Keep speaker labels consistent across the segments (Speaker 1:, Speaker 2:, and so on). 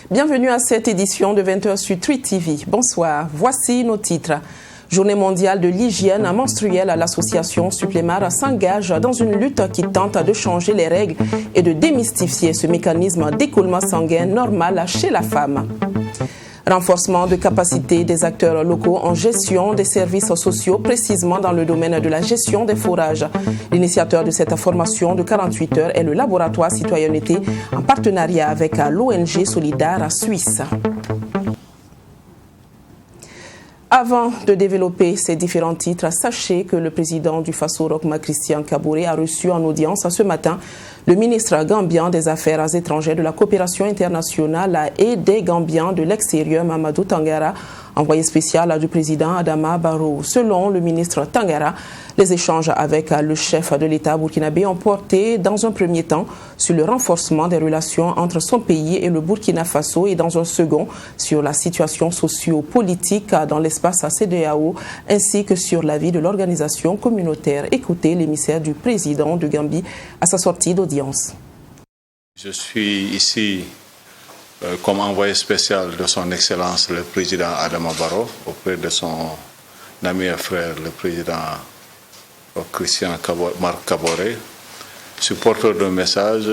Speaker 1: Bienvenue à cette édition de 20h sur Tweet TV. Bonsoir, voici nos titres. Journée mondiale de l'hygiène menstruelle, l'association Supplémar s'engage dans une lutte qui tente de changer les règles et de démystifier ce mécanisme d'écoulement sanguin normal chez la femme. Renforcement de capacité des acteurs locaux en gestion des services sociaux, précisément dans le domaine de la gestion des forages. L'initiateur de cette formation de 48 heures est le laboratoire Citoyenneté en partenariat avec l'ONG Solidaire Suisse. Avant de développer ces différents titres, sachez que le président du Faso Rochma Christian Kaboré a reçu en audience ce matin le ministre gambien des Affaires étrangères, de la coopération internationale et des Gambiens de l'extérieur, Mamadou Tangara, envoyé spécial du président Adama Barrow. Selon le ministre Tangara, les échanges avec le chef de l'État burkinabé ont porté dans un premier temps sur le renforcement des relations entre son pays et le Burkina Faso et dans un second sur la situation socio-politique dans l'espace CEDEAO ainsi que sur la vie de l'organisation communautaire. Écoutez l'émissaire du président de Gambie à sa sortie d'audience.
Speaker 2: Je suis ici comme envoyé spécial de son Excellence le président Adama Barrow auprès de son ami et frère le président Christian Marc Kaboré. Je suis porteur d'un message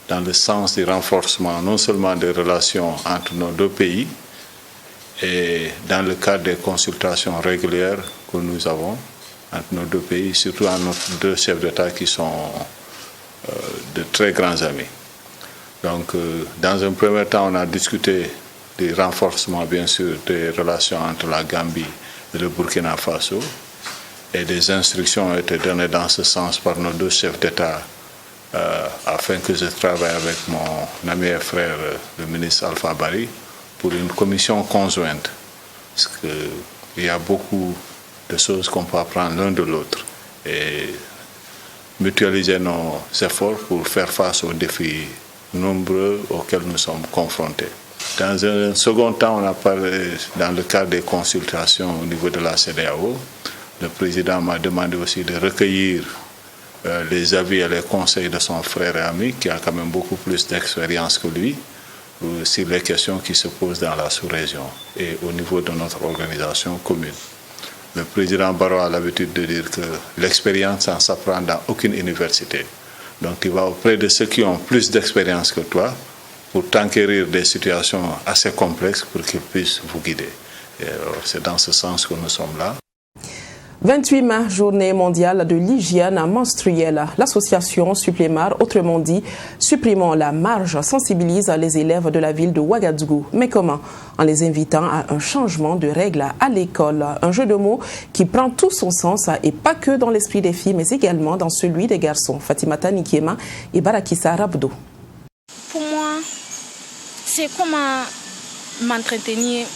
Speaker 2: dans le sens du renforcement non seulement des relations entre nos deux pays et dans le cadre des consultations régulières que nous avons entre nos deux pays, surtout entre nos deux chefs d'État qui sont de très grands amis. Donc, dans un premier temps, on a discuté du renforcement, bien sûr, des relations entre la Gambie et le Burkina Faso. Et des instructions ont été données dans ce sens par nos deux chefs d'État afin que je travaille avec mon ami et frère, le ministre Alpha Bari, pour une commission conjointe. Parce qu'il y a beaucoup de choses qu'on peut apprendre l'un de l'autre et mutualiser nos efforts pour faire face aux défis nombreux auxquels nous sommes confrontés. Dans un second temps, on a parlé dans le cadre des consultations au niveau de la CEDEAO. Le président m'a demandé aussi de recueillir les avis et les conseils de son frère et ami, qui a quand même beaucoup plus d'expérience que lui, sur les questions qui se posent dans la sous-région et au niveau de notre organisation commune. Le président Barrow a l'habitude de dire que l'expérience, ça ne s'apprend dans aucune université. Donc il va auprès de ceux qui ont plus d'expérience que toi pour t'enquérir des situations assez complexes pour qu'ils puissent vous guider. Et alors, c'est dans ce sens que nous sommes là.
Speaker 1: 28 mai, journée mondiale de l'hygiène menstruelle. L'association Supplémar, autrement dit, Supprimons la marge, sensibilise les élèves de la ville de Ouagadougou. Mais comment? En les invitant à un changement de règles à l'école. Un jeu de mots qui prend tout son sens et pas que dans l'esprit des filles, mais également dans celui des garçons. Fatimata Nikiema et Barakissa Rabdo.
Speaker 3: Pour moi, c'est comment m'entretenir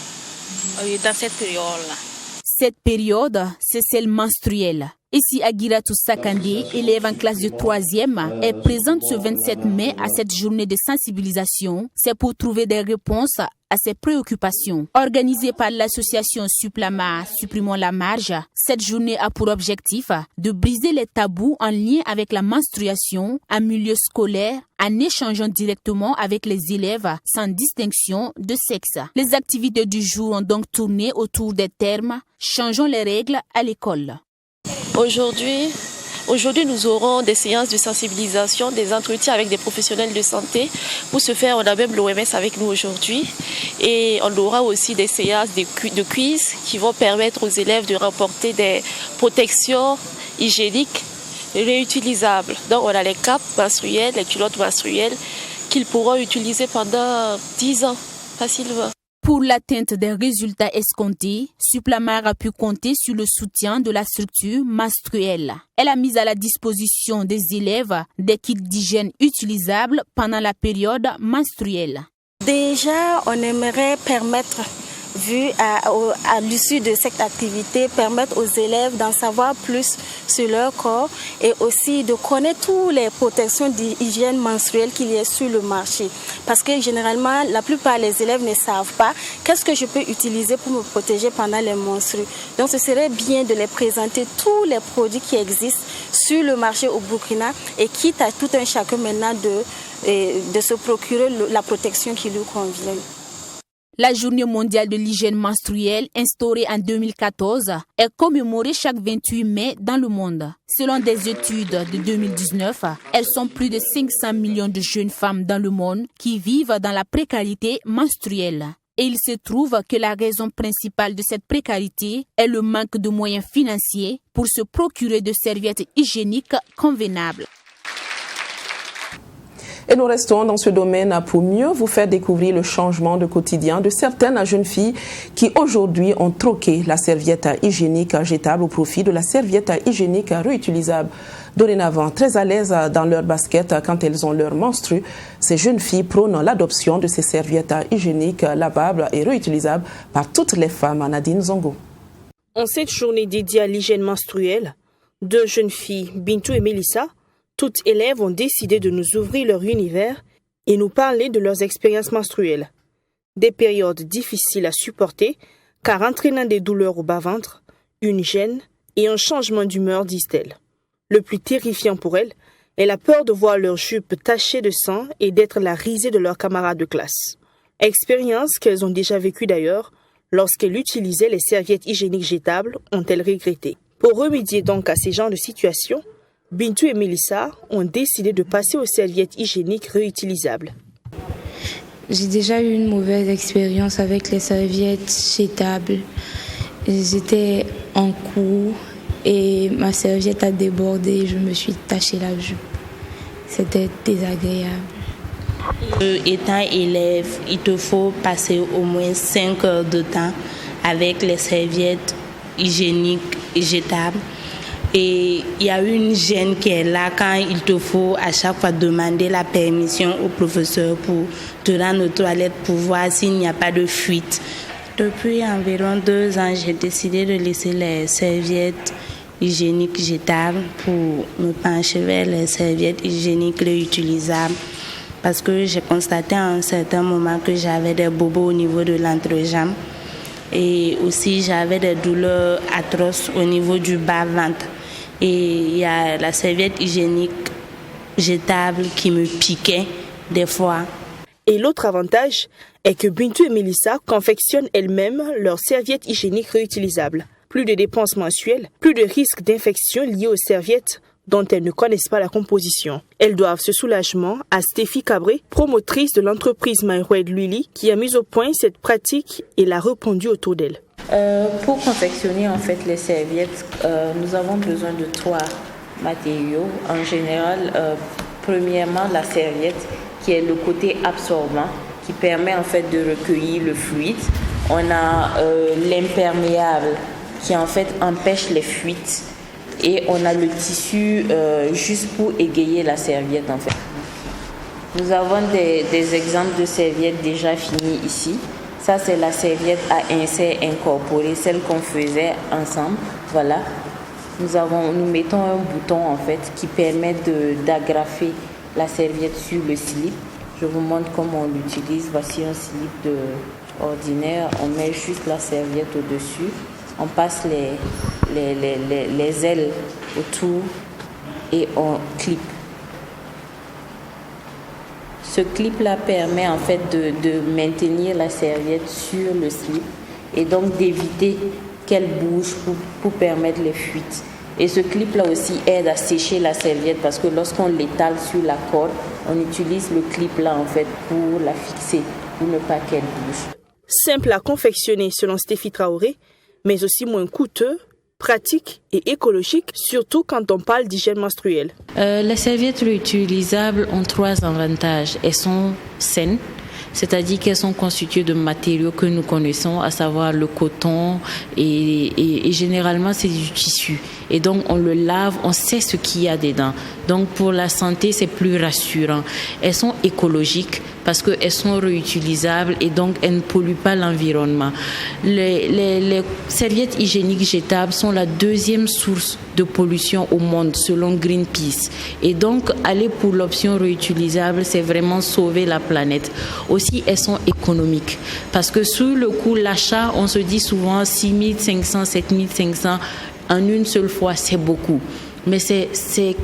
Speaker 3: dans cette période-là.
Speaker 4: Cette période, c'est celle menstruelle. Ici, Agiratou Sakandé, élève en classe de 3e, est présente ce 27 mai à cette journée de sensibilisation. C'est pour trouver des réponses à ses préoccupations. Organisée par l'association Supplémar, Supprimons la marge, cette journée a pour objectif de briser les tabous en lien avec la menstruation en milieu scolaire, en échangeant directement avec les élèves sans distinction de sexe. Les activités du jour ont donc tourné autour des termes « Changeons les règles à l'école ».
Speaker 5: Aujourd'hui, nous aurons des séances de sensibilisation, des entretiens avec des professionnels de santé. Pour ce faire, on a même l'OMS avec nous aujourd'hui. Et on aura aussi des séances de quiz qui vont permettre aux élèves de remporter des protections hygiéniques réutilisables. Donc, on a les capes menstruelles, les culottes menstruelles qu'ils pourront utiliser pendant 10 ans facilement.
Speaker 4: Pour l'atteinte des résultats escomptés, Supplémar a pu compter sur le soutien de la structure menstruelle. Elle a mis à la disposition des élèves des kits d'hygiène utilisables pendant la période menstruelle.
Speaker 3: Déjà, on aimerait permettre
Speaker 6: vu à l'issue de cette activité, permettre aux élèves d'en savoir plus sur leur corps et aussi de connaître toutes les protections d'hygiène menstruelle qu'il y a sur le marché. Parce que généralement, la plupart des élèves ne savent pas qu'est-ce que je peux utiliser pour me protéger pendant les menstrues. Donc ce serait bien de les présenter tous les produits qui existent sur le marché au Burkina et quitte à tout un chacun maintenant de se procurer la protection qui lui convient.
Speaker 4: La Journée mondiale de l'hygiène menstruelle, instaurée en 2014, est commémorée chaque 28 mai dans le monde. Selon des études de 2019, elles sont plus de 500 millions de jeunes femmes dans le monde qui vivent dans la précarité menstruelle. Et il se trouve que la raison principale de cette précarité est le manque de moyens financiers pour se procurer de serviettes hygiéniques convenables.
Speaker 1: Et nous restons dans ce domaine pour mieux vous faire découvrir le changement de quotidien de certaines jeunes filles qui aujourd'hui ont troqué la serviette hygiénique jetable au profit de la serviette hygiénique réutilisable. Dorénavant, très à l'aise dans leur basket quand elles ont leur menstru, ces jeunes filles prônent l'adoption de ces serviettes hygiéniques lavables et réutilisables par toutes les femmes. Nadine Zongo.
Speaker 7: En cette journée dédiée à l'hygiène menstruelle, deux jeunes filles, Bintou et Mélissa, toutes élèves ont décidé de nous ouvrir leur univers et nous parler de leurs expériences menstruelles. Des périodes difficiles à supporter car entraînant des douleurs au bas-ventre, une gêne et un changement d'humeur, disent-elles. Le plus terrifiant pour elles est la peur de voir leurs jupes tachées de sang et d'être la risée de leurs camarades de classe. Expérience qu'elles ont déjà vécue d'ailleurs lorsqu'elles utilisaient les serviettes hygiéniques jetables, ont-elles regretté. Pour remédier donc à ces genres de situations, Bintou et Mélissa ont décidé de passer aux serviettes hygiéniques réutilisables.
Speaker 8: J'ai déjà eu une mauvaise expérience avec les serviettes jetables. J'étais en cours et ma serviette a débordé et je me suis taché la jupe. C'était désagréable.
Speaker 9: Étant élève, il te faut passer au moins 5 heures de temps avec les serviettes hygiéniques jetables. Et il y a une gêne qui est là quand il te faut à chaque fois demander la permission au professeur pour te rendre aux toilettes pour voir s'il n'y a pas de fuite. Depuis environ 2 ans, j'ai décidé de laisser les serviettes hygiéniques jetables pour me pencher vers les serviettes hygiéniques réutilisables parce que j'ai constaté à un certain moment que j'avais des bobos au niveau de l'entrejambe et aussi j'avais des douleurs atroces au niveau du bas-ventre. Et il y a la serviette hygiénique jetable qui me piquait des fois.
Speaker 7: Et l'autre avantage est que Bintou et Mélissa confectionnent elles-mêmes leurs serviettes hygiéniques réutilisables. Plus de dépenses mensuelles, plus de risques d'infection liés aux serviettes dont elles ne connaissent pas la composition. Elles doivent ce soulagement à Stéphie Cabré, promotrice de l'entreprise MyRed Lily, qui a mis au point cette pratique et l'a répandue autour d'elle.
Speaker 9: Pour confectionner en fait les serviettes, nous avons besoin de 3 matériaux. En général, premièrement la serviette qui est le côté absorbant qui permet en fait de recueillir le fluide. On a l'imperméable qui en fait empêche les fuites et on a le tissu juste pour égayer la serviette en fait. Nous avons des exemples de serviettes déjà finies ici. Ça, c'est la serviette à insert incorporé, celle qu'on faisait ensemble. Voilà. Nous mettons un bouton en fait qui permet d'agrafer la serviette sur le slip. Je vous montre comment on l'utilise. Voici un slip ordinaire. On met juste la serviette au-dessus. On passe les ailes autour et on clip. Ce clip-là permet en fait de maintenir la serviette sur le slip et donc d'éviter qu'elle bouge pour permettre les fuites. Et ce clip-là aussi aide à sécher la serviette parce que lorsqu'on l'étale sur la corde, on utilise le clip-là en fait pour la fixer, pour ne pas qu'elle bouge.
Speaker 7: Simple à confectionner selon Stéphie Traoré, mais aussi moins coûteux, pratique et écologique, surtout quand on parle d'hygiène menstruelle.
Speaker 10: Les serviettes réutilisables ont 3 avantages. Elles sont saines, c'est-à-dire qu'elles sont constituées de matériaux que nous connaissons, à savoir le coton et généralement c'est du tissu. Et donc on le lave, on sait ce qu'il y a dedans. Donc pour la santé, c'est plus rassurant. Elles sont écologiques parce qu'elles sont réutilisables et donc elles ne polluent pas l'environnement. Les serviettes hygiéniques jetables sont la deuxième source de pollution au monde selon Greenpeace. Et donc aller pour l'option réutilisable, c'est vraiment sauver la planète. Aussi, elles sont économiques parce que sur le coût l'achat, on se dit souvent 6 500, 7 500 en une seule fois, c'est beaucoup. Mais c'est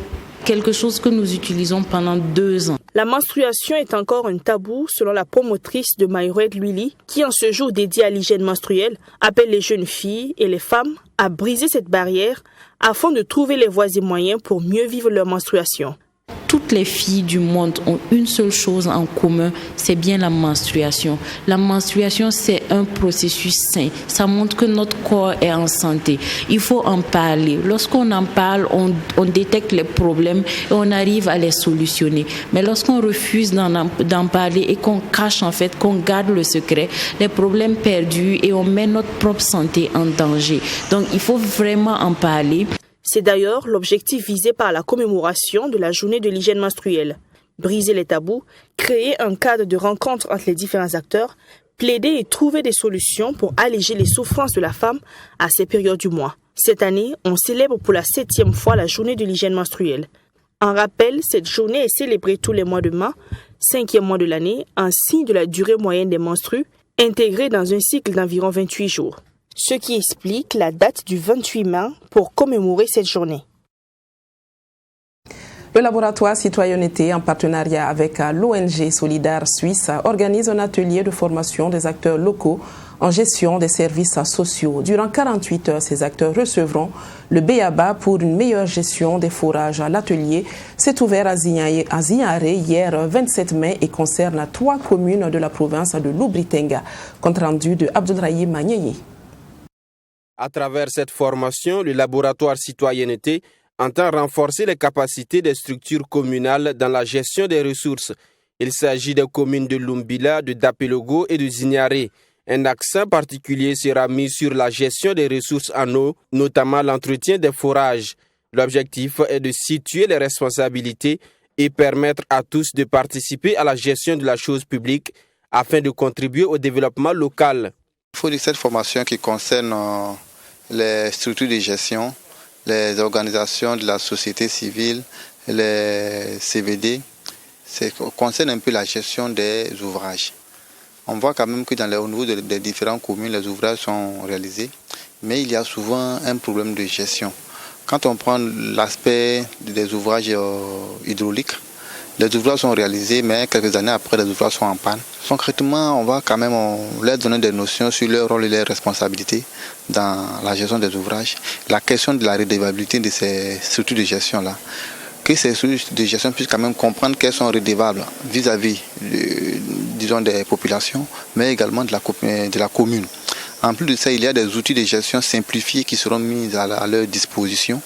Speaker 10: quelque chose que nous utilisons pendant 2 ans.
Speaker 7: La menstruation est encore un tabou selon la promotrice de MyRed Lily, qui en ce jour dédié à l'hygiène menstruelle appelle les jeunes filles et les femmes à briser cette barrière afin de trouver les voies et moyens pour mieux vivre leur menstruation.
Speaker 10: Toutes les filles du monde ont une seule chose en commun, c'est bien la menstruation. La menstruation, c'est un processus sain. Ça montre que notre corps est en santé. Il faut en parler. Lorsqu'on en parle, on détecte les problèmes et on arrive à les solutionner. Mais lorsqu'on refuse d'en parler et qu'on cache, en fait, qu'on garde le secret, les problèmes perdurent et on met notre propre santé en danger. Donc, il faut vraiment en parler.
Speaker 7: C'est d'ailleurs l'objectif visé par la commémoration de la journée de l'hygiène menstruelle. Briser les tabous, créer un cadre de rencontre entre les différents acteurs, plaider et trouver des solutions pour alléger les souffrances de la femme à ces périodes du mois. Cette année, on célèbre pour la 7e fois la journée de l'hygiène menstruelle. En rappel, cette journée est célébrée tous les mois de mai, 5e mois de l'année, en signe de la durée moyenne des menstrues, intégrée dans un cycle d'environ 28 jours. Ce qui explique la date du 28 mai pour commémorer cette journée.
Speaker 1: Le laboratoire Citoyenneté, en partenariat avec l'ONG Solidaire Suisse, organise un atelier de formation des acteurs locaux en gestion des services sociaux. Durant 48 heures, ces acteurs recevront le B.A.B.A. pour une meilleure gestion des forages. L'atelier s'est ouvert à Zignaré hier 27 mai et concerne 3 communes de la province de Lubritanga. Compte rendu de Abdoulrahim Magnéi.
Speaker 11: À travers cette formation, le laboratoire Citoyenneté entend renforcer les capacités des structures communales dans la gestion des ressources. Il s'agit des communes de Lumbila, de Dapelogo et de Zignaré. Un accent particulier sera mis sur la gestion des ressources en eau, notamment l'entretien des forages. L'objectif est de situer les responsabilités et permettre à tous de participer à la gestion de la chose publique afin de contribuer au développement local.
Speaker 12: Il faut dire que cette formation qui concerne les structures de gestion, les organisations de la société civile, les CVD, concerne un peu la gestion des ouvrages. On voit quand même que au niveau des différentes communes, les ouvrages sont réalisés, mais il y a souvent un problème de gestion. Quand on prend l'aspect des ouvrages hydrauliques, les ouvrages sont réalisés, mais quelques années après, les ouvrages sont en panne. Concrètement, on va quand même leur donner des notions sur leur rôle et leurs responsabilités dans la gestion des ouvrages. La question de la redevabilité de ces structures de gestion-là. Que ces structures de gestion puissent quand même comprendre qu'elles sont redevables vis-à-vis des populations, mais également de la commune. En plus de ça, il y a des outils de gestion simplifiés qui seront mis à leur disposition.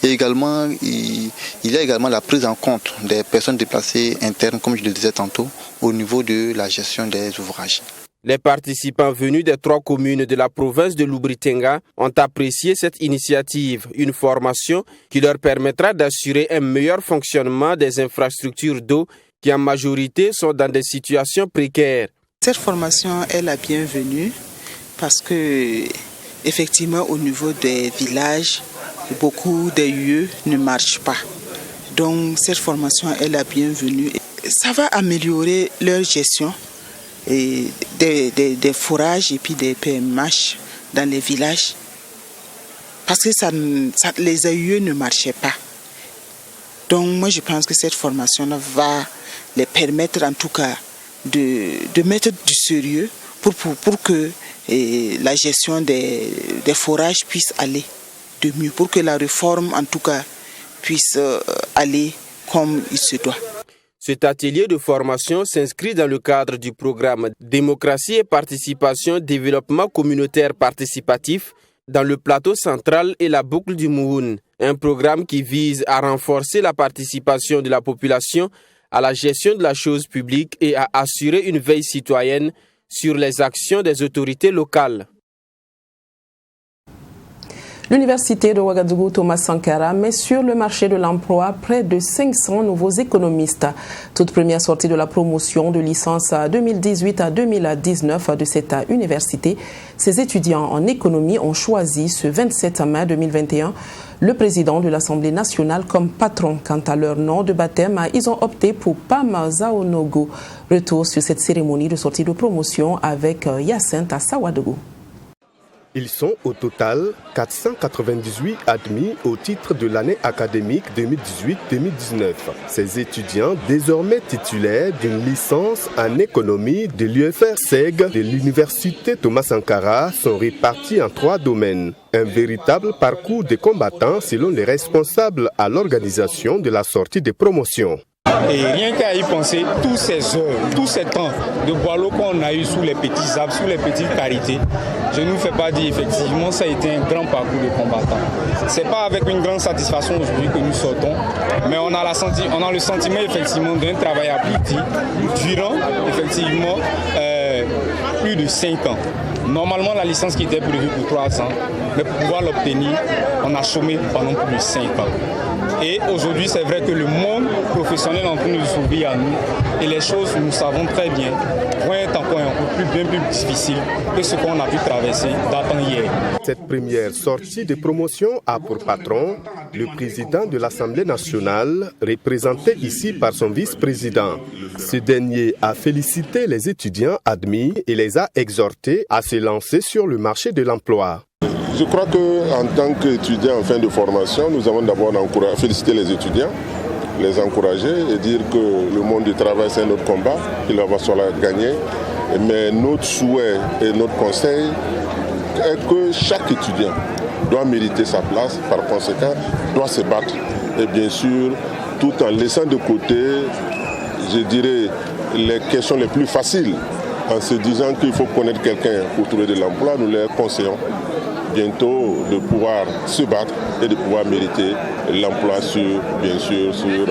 Speaker 12: Et également, il y a également la prise en compte des personnes déplacées internes, comme je le disais tantôt, au niveau de la gestion des ouvrages.
Speaker 11: Les participants venus des 3 communes de la province de Lubritanga ont apprécié cette initiative, une formation qui leur permettra d'assurer un meilleur fonctionnement des infrastructures d'eau qui en majorité sont dans des situations précaires.
Speaker 13: Cette formation est la bienvenue parce que, effectivement, au niveau des villages, beaucoup des lieux ne marchent pas. Donc cette formation est la bienvenue. Ça va améliorer leur gestion et des forages et puis des PMH dans les villages. Parce que les AUE ne marchaient pas. Donc moi je pense que cette formation va les permettre en tout cas de mettre du sérieux pour que la gestion des forages puisse aller de mieux, pour que la réforme en tout cas puisse aller comme il se doit.
Speaker 11: Cet atelier de formation s'inscrit dans le cadre du programme Démocratie et participation, développement communautaire participatif dans le plateau central et la boucle du Mouhoun. Un programme qui vise à renforcer la participation de la population à la gestion de la chose publique et à assurer une veille citoyenne sur les actions des autorités locales.
Speaker 1: L'université de Ouagadougou Thomas Sankara met sur le marché de l'emploi près de 500 nouveaux économistes. Toute première sortie de la promotion de licence 2018 à 2019 de cette université, ces étudiants en économie ont choisi ce 27 mai 2021 le président de l'Assemblée nationale comme patron. Quant à leur nom de baptême, ils ont opté pour Pam Zaonogo. Retour sur cette cérémonie de sortie de promotion avec Hyacinthe Sawadougou.
Speaker 14: Ils sont au total 498 admis au titre de l'année académique 2018-2019. Ces étudiants, désormais titulaires d'une licence en économie de l'UFR-SEG de l'université Thomas Sankara, sont répartis en 3 domaines. Un véritable parcours de combattants selon les responsables à l'organisation de la sortie de promotion.
Speaker 15: Et rien qu'à y penser, tous ces heures, tous ces temps de boileau qu'on a eu sous les petits arbres, sous les petites carités, je ne vous fais pas dire effectivement ça a été un grand parcours de combattant. Ce n'est pas avec une grande satisfaction aujourd'hui que nous sortons, mais on a le sentiment effectivement d'un travail appliqué durant effectivement plus de 5 ans. Normalement, la licence qui était prévue pour 3 ans, mais pour pouvoir l'obtenir, on a chômé pendant plus de 5 ans. Et aujourd'hui, c'est vrai que le monde professionnel est en train de s'ouvrir à nous. Et les choses, nous savons très bien, vont être encore bien plus difficiles que ce qu'on a pu traverser datant hier.
Speaker 14: Cette première sortie de promotion a pour patron le président de l'Assemblée nationale, représenté ici par son vice-président. Ce dernier a félicité les étudiants admis et les a exhortés à se lancer sur le marché de l'emploi.
Speaker 16: Je crois qu'en tant qu'étudiants en fin de formation, nous avons d'abord féliciter les étudiants, les encourager et dire que le monde du travail, c'est notre combat, qu'il va falloir gagner. Mais notre souhait et notre conseil est que chaque étudiant doit mériter sa place, par conséquent, doit se battre. Et bien sûr, tout en laissant de côté, je dirais, les questions les plus faciles, en se disant qu'il faut connaître quelqu'un pour trouver de l'emploi, nous les conseillons bientôt de pouvoir se battre et de pouvoir mériter l'emploi bien sûr sur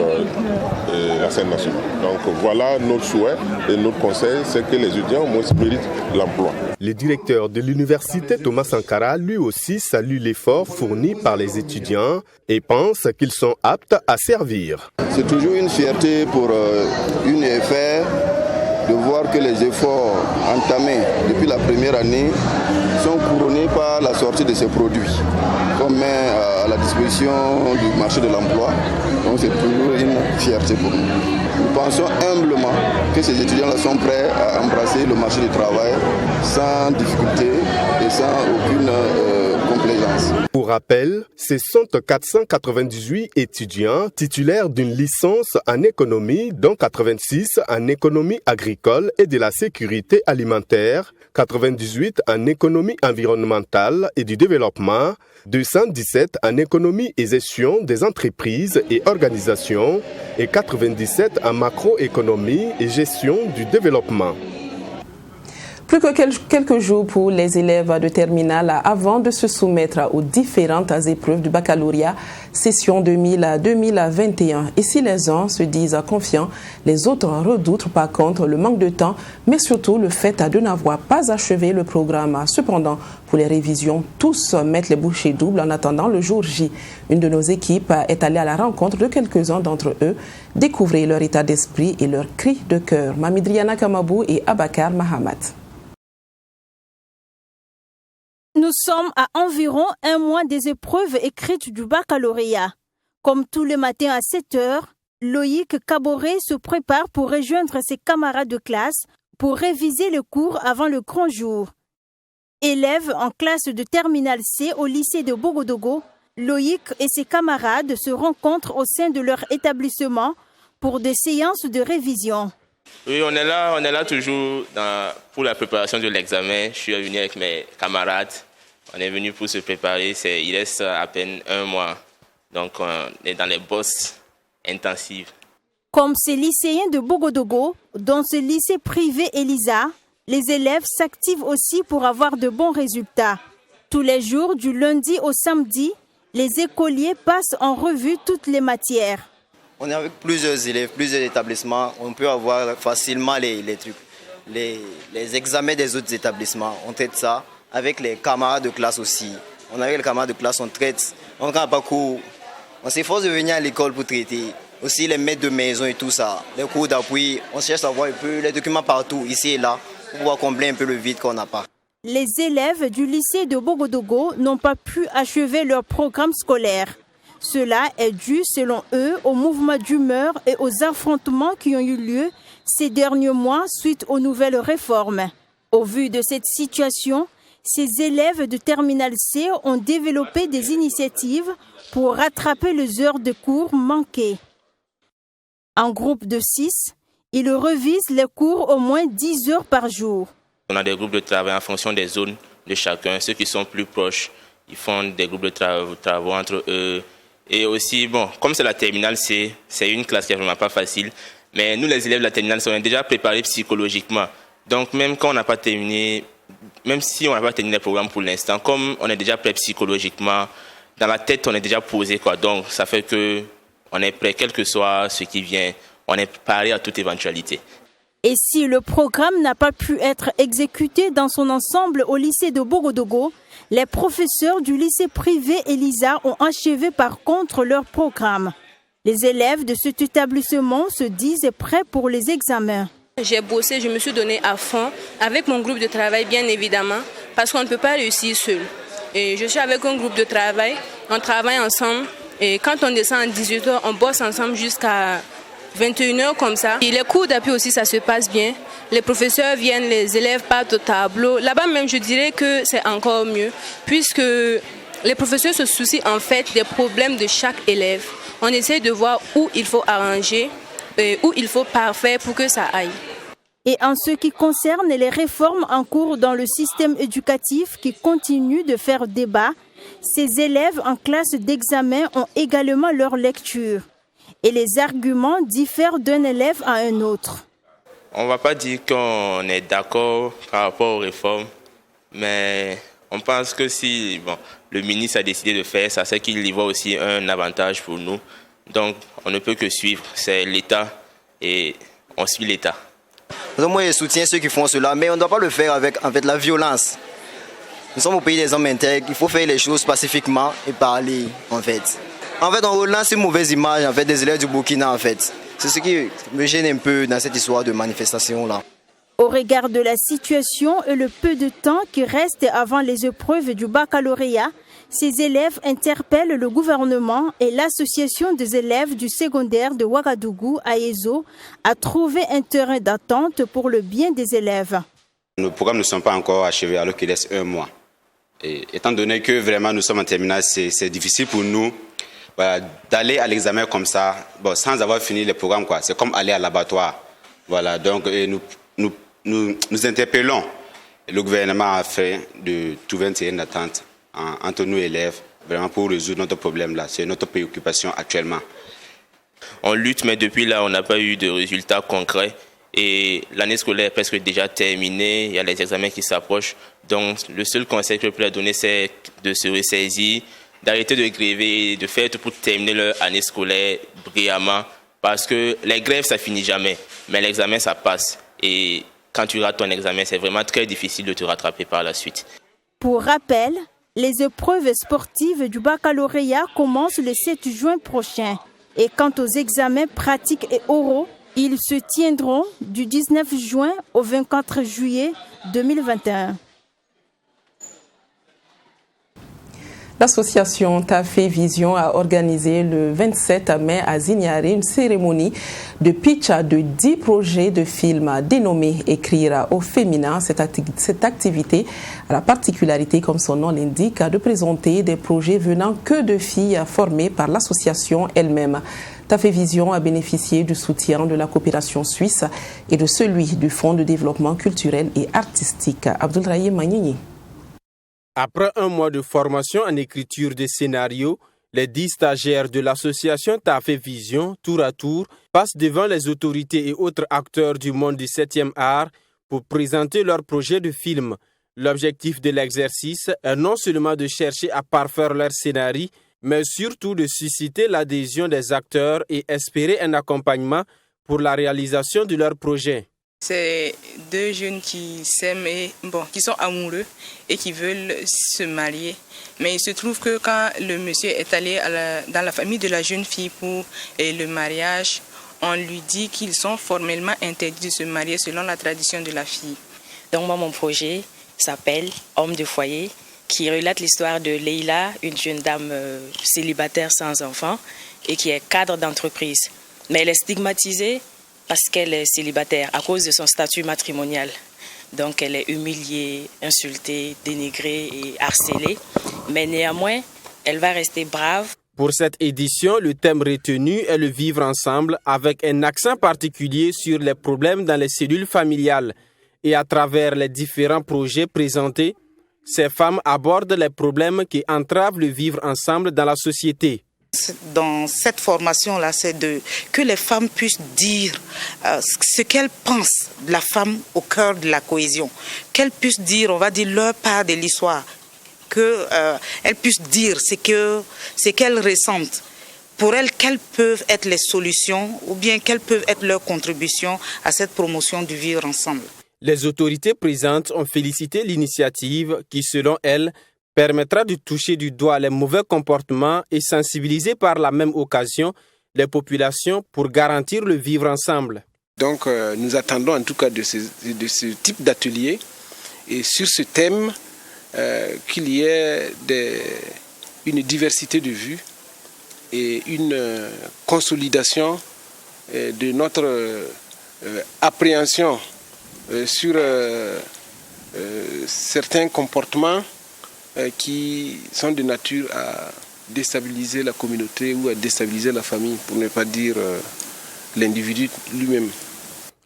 Speaker 16: la scène nationale. Donc voilà notre souhait et notre conseil, c'est que les étudiants au moins méritent l'emploi.
Speaker 14: Le directeur de l'université Thomas Sankara, lui aussi, salue l'effort fourni par les étudiants et pense qu'ils sont aptes à servir.
Speaker 17: C'est toujours une fierté pour une UFR de voir que les efforts entamés depuis la première année sont couronnés par la sortie de ces produits qu'on met à la disposition du marché de l'emploi. Donc c'est toujours une fierté pour nous. Nous pensons humblement que ces étudiants-là sont prêts à embrasser le marché du travail sans difficulté et sans aucune complaisance.
Speaker 14: Pour rappel, ce sont 498 étudiants titulaires d'une licence en économie, dont 86 en économie agricole et de la sécurité alimentaire, 98 en économie environnementale et du développement, 217 en économie et gestion des entreprises et organisations et 97 en macroéconomie et gestion du développement.
Speaker 1: Plus que quelques jours pour les élèves de terminale avant de se soumettre aux différentes épreuves du baccalauréat session 2000-2021. Et si les uns se disent confiants, les autres redoutent par contre le manque de temps, mais surtout le fait de n'avoir pas achevé le programme. Cependant, pour les révisions, tous mettent les bouchées doubles en attendant le jour J. Une de nos équipes est allée à la rencontre de quelques-uns d'entre eux, découvrir leur état d'esprit et leur cri de cœur. Mamidriana Kamabou et Abakar Mahamat.
Speaker 18: Nous sommes à environ 1 mois des épreuves écrites du baccalauréat. Comme tous les matins à 7 heures, Loïc Kaboré se prépare pour rejoindre ses camarades de classe pour réviser le cours avant le grand jour. Élève en classe de terminale C au lycée de Bogodogo, Loïc et ses camarades se rencontrent au sein de leur établissement pour des séances de révision.
Speaker 19: Oui, on est là toujours pour la préparation de l'examen. Je suis venu avec mes camarades. On est venu pour se préparer. Il reste à peine 1 mois. Donc, on est dans les bosses intensives.
Speaker 18: Comme ces lycéens de Bogodogo, dans ce lycée privé Elisa, les élèves s'activent aussi pour avoir de bons résultats. Tous les jours, du lundi au samedi, les écoliers passent en revue toutes les matières.
Speaker 20: On est avec plusieurs élèves, plusieurs établissements. On peut avoir facilement les trucs. Les examens des autres établissements. On traite ça avec les camarades de classe aussi. On avec les camarades de classe, on traite. On n'a pas cours. On s'efforce de venir à l'école pour traiter. Aussi les maîtres de maison et tout ça. Les cours d'appui, on cherche à voir un peu les documents partout, ici et là, pour pouvoir combler un peu le vide qu'on n'a pas.
Speaker 18: Les élèves du lycée de Bogodogo n'ont pas pu achever leur programme scolaire. Cela est dû, selon eux, au mouvement d'humeur et aux affrontements qui ont eu lieu ces derniers mois suite aux nouvelles réformes. Au vu de cette situation, ces élèves de Terminal C ont développé des initiatives pour rattraper les heures de cours manquées. En groupe de 6, ils revisent les cours au moins 10 heures par jour.
Speaker 19: On a des groupes de travail en fonction des zones de chacun. Ceux qui sont plus proches, ils font des groupes de travaux entre eux. Et aussi, bon, comme c'est la terminale C, c'est une classe qui est vraiment pas facile. Mais nous, les élèves de la terminale C, on est déjà préparés psychologiquement. Donc même quand on n'a pas terminé, même si on n'a pas terminé le programme pour l'instant, comme on est déjà prêt psychologiquement, dans la tête, on est déjà posé, quoi. Donc ça fait qu'on est prêt, quel que soit ce qui vient, on est préparé à toute éventualité.
Speaker 18: Et si le programme n'a pas pu être exécuté dans son ensemble au lycée de Bogodogo, les professeurs du lycée privé Elisa ont achevé par contre leur programme. Les élèves de cet établissement se disent prêts pour les examens.
Speaker 21: J'ai bossé, je me suis donné à fond, avec mon groupe de travail bien évidemment, parce qu'on ne peut pas réussir seul. Et je suis avec un groupe de travail, on travaille ensemble, et quand on descend à 18h, on bosse ensemble jusqu'à 21h comme ça. Et les cours d'appui aussi, ça se passe bien. Les professeurs viennent, les élèves partent au tableau. Là-bas même, je dirais que c'est encore mieux, puisque les professeurs se soucient en fait des problèmes de chaque élève. On essaie de voir où il faut arranger, où il faut parfaire pour que ça aille.
Speaker 18: Et en ce qui concerne les réformes en cours dans le système éducatif qui continuent de faire débat, ces élèves en classe d'examen ont également leur lecture. Et les arguments diffèrent d'un élève à un autre.
Speaker 19: On ne va pas dire qu'on est d'accord par rapport aux réformes, mais on pense que si le ministre a décidé de faire ça, c'est qu'il y voit aussi un avantage pour nous. Donc on ne peut que suivre, c'est l'État et on suit l'État.
Speaker 20: Donc moi je soutiens ceux qui font cela, mais on ne doit pas le faire avec la violence. Nous sommes au pays des hommes intègres, il faut faire les choses pacifiquement et parler en fait. En fait, on relance une mauvaise image en fait, des élèves du Burkina. En fait. C'est ce qui me gêne un peu dans cette histoire de manifestation-là.
Speaker 18: Au regard de la situation et le peu de temps qui reste avant les épreuves du baccalauréat, ces élèves interpellent le gouvernement et l'association des élèves du secondaire de Ouagadougou à Ezo à trouver un terrain d'attente pour le bien des élèves.
Speaker 22: Nos programmes ne sont pas encore achevés alors qu'il reste 1 mois. Et étant donné que vraiment nous sommes en terminale, c'est difficile pour nous. Voilà, d'aller à l'examen comme ça, sans avoir fini le programme, quoi. C'est comme aller à l'abattoir. Voilà, donc nous interpellons le gouvernement afin de trouver un terrain d'attente entre nous élèves, vraiment pour résoudre notre problème là. C'est notre préoccupation actuellement.
Speaker 19: On lutte, mais depuis là, on n'a pas eu de résultats concrets. Et l'année scolaire est presque déjà terminée, il y a les examens qui s'approchent. Donc le seul conseil que je peux leur donner, c'est de se ressaisir, d'arrêter de gréver, de faire tout pour terminer leur année scolaire brillamment. Parce que les grèves, ça finit jamais. Mais l'examen, ça passe. Et quand tu rates ton examen, c'est vraiment très difficile de te rattraper par la suite.
Speaker 18: Pour rappel, les épreuves sportives du baccalauréat commencent le 7 juin prochain. Et quant aux examens pratiques et oraux, ils se tiendront du 19 juin au 24 juillet 2021.
Speaker 1: L'association Tafé Vision a organisé le 27 mai à Zignaré une cérémonie de pitch de 10 projets de films dénommés Écrire au féminin. Cette activité a la particularité, comme son nom l'indique, de présenter des projets venant que de filles formées par l'association elle-même. Tafé Vision a bénéficié du soutien de la coopération suisse et de celui du Fonds de développement culturel et artistique. Abdoulrahim Magnini.
Speaker 11: Après 1 mois de formation en écriture de scénarios, les 10 stagiaires de l'association Tafé Vision, tour à tour, passent devant les autorités et autres acteurs du monde du 7e art pour présenter leur projet de film. L'objectif de l'exercice est non seulement de chercher à parfaire leur scénario, mais surtout de susciter l'adhésion des acteurs et espérer un accompagnement pour la réalisation de leur projet.
Speaker 2: C'est deux jeunes qui s'aiment qui sont amoureux et qui veulent se marier. Mais il se trouve que quand le monsieur est allé dans la famille de la jeune fille pour le mariage, on lui dit qu'ils sont formellement interdits de se marier selon la tradition de la fille.
Speaker 5: Donc moi, mon projet s'appelle Homme de foyer, qui relate l'histoire de Leila, une jeune dame célibataire sans enfant et qui est cadre d'entreprise. Mais elle est stigmatisée parce qu'elle est célibataire à cause de son statut matrimonial. Donc elle est humiliée, insultée, dénigrée et harcelée. Mais néanmoins, elle va rester brave.
Speaker 11: Pour cette édition, le thème retenu est le vivre ensemble avec un accent particulier sur les problèmes dans les cellules familiales. Et à travers les différents projets présentés, ces femmes abordent les problèmes qui entravent le vivre ensemble dans la société.
Speaker 23: Dans cette formation-là, c'est que les femmes puissent dire ce qu'elles pensent de la femme au cœur de la cohésion. Qu'elles puissent dire, on va dire, leur part de l'histoire. Qu'elles puissent dire ce qu'elles ressentent. Pour elles, quelles peuvent être les solutions ou bien quelles peuvent être leurs contributions à cette promotion du vivre ensemble.
Speaker 11: Les autorités présentes ont félicité l'initiative qui, selon elles, permettra de toucher du doigt les mauvais comportements et sensibiliser par la même occasion les populations pour garantir le vivre ensemble.
Speaker 24: Donc nous attendons en tout cas de ce type d'atelier et sur ce thème qu'il y ait une diversité de vues et une consolidation de notre appréhension sur certains comportements qui sont de nature à déstabiliser la communauté ou à déstabiliser la famille, pour ne pas dire l'individu lui-même.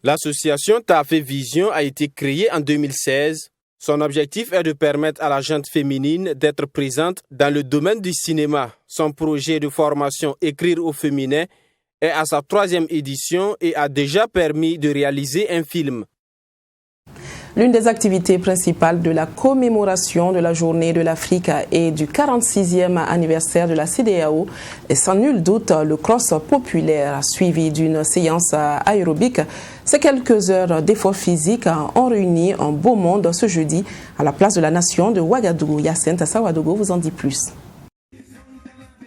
Speaker 11: L'association Tafé Vision a été créée en 2016. Son objectif est de permettre à la gente féminine d'être présente dans le domaine du cinéma. Son projet de formation Écrire au féminin est à sa 3e édition et a déjà permis de réaliser un film.
Speaker 1: L'une des activités principales de la commémoration de la Journée de l'Afrique et du 46e anniversaire de la CEDEAO est sans nul doute le cross populaire suivi d'une séance aérobique. Ces quelques heures d'efforts physiques ont réuni un beau monde ce jeudi à la place de la Nation de Ouagadougou. Yacinthe Sawadogo vous en dit plus.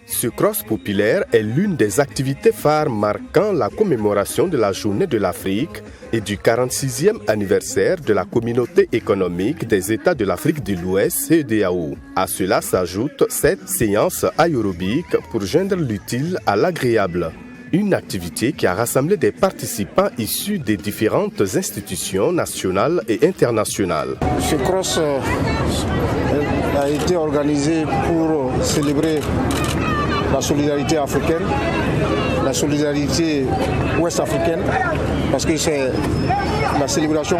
Speaker 14: Ce cross populaire est l'une des activités phares marquant la commémoration de la Journée de l'Afrique et du 46e anniversaire de la Communauté économique des États de l'Afrique de l'Ouest, CEDEAO. À cela s'ajoute cette séance aérobique pour joindre l'utile à l'agréable. Une activité qui a rassemblé des participants issus des différentes institutions nationales et internationales.
Speaker 25: Ce cross a été organisé pour célébrer la solidarité africaine, la solidarité ouest-africaine, parce que c'est la célébration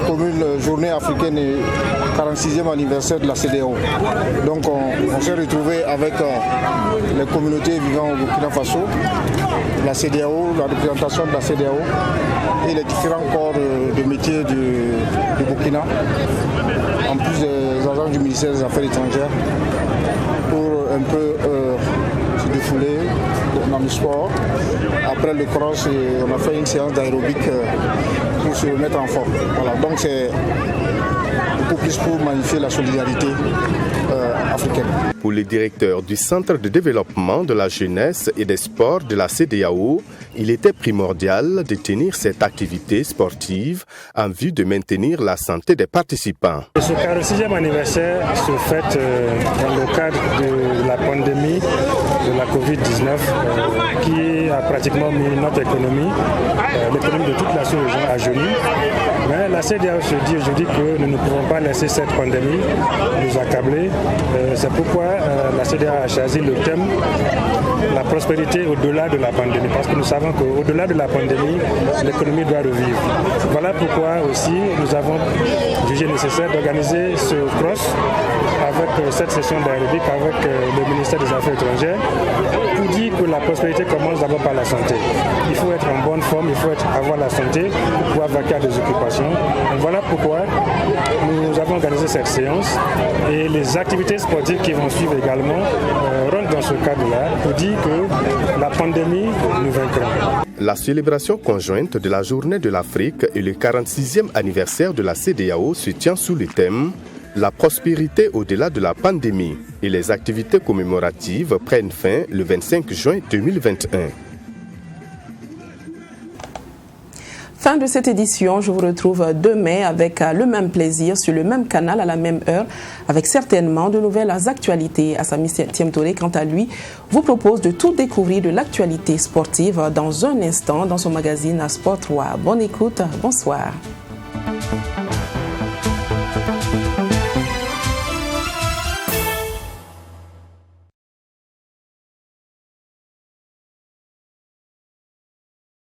Speaker 25: commune Journée africaine et 46e anniversaire de la CEDEAO. Donc on s'est retrouvé avec les communautés vivant au Burkina Faso, la CEDEAO, la représentation de la CEDEAO et les différents corps de métiers du Burkina, en plus des agents du ministère des Affaires étrangères, pour un peu se défouler dans le sport. Après le cross, on a fait une séance d'aérobic pour se mettre en forme. Voilà, donc c'est beaucoup plus pour magnifier la solidarité africaine.
Speaker 14: Pour le directeur du Centre de développement de la jeunesse et des sports de la CEDEAO, il était primordial de tenir cette activité sportive en vue de maintenir la santé des participants.
Speaker 26: Ce 46e anniversaire se fête dans le cadre de la pandémie de la Covid-19 qui a pratiquement mis notre économie, l'économie de toute la sous-région à genoux. Mais la CEDEAO se dit aujourd'hui que nous ne pouvons pas laisser cette pandémie nous accabler. C'est pourquoi la CEDEAO a choisi le thème la prospérité au-delà de la pandémie, parce que nous savons qu'au-delà de la pandémie, l'économie doit revivre. Voilà pourquoi aussi nous avons jugé nécessaire d'organiser ce cross avec cette session d'aérobic avec le ministère des Affaires étrangères pour dire que la prospérité commence d'abord par la santé. Il faut être en bonne forme, il faut avoir la santé pour pouvoir vaquer à des occupations. Donc voilà pourquoi nous avons organisé cette séance et les activités sportives qui vont suivre également rentrent dans ce cadre-là pour dire que la pandémie nous vaincra.
Speaker 14: La célébration conjointe de la Journée de l'Afrique et le 46e anniversaire de la CEDEAO se tient sous le thème « La prospérité au-delà de la pandémie » et les activités commémoratives prennent fin le 25 juin 2021.
Speaker 1: Fin de cette édition, je vous retrouve demain avec le même plaisir sur le même canal à la même heure avec certainement de nouvelles actualités. Assami Tiemtouré, quant à lui, vous propose de tout découvrir de l'actualité sportive dans un instant dans son magazine Sport 3. Bonne écoute, bonsoir.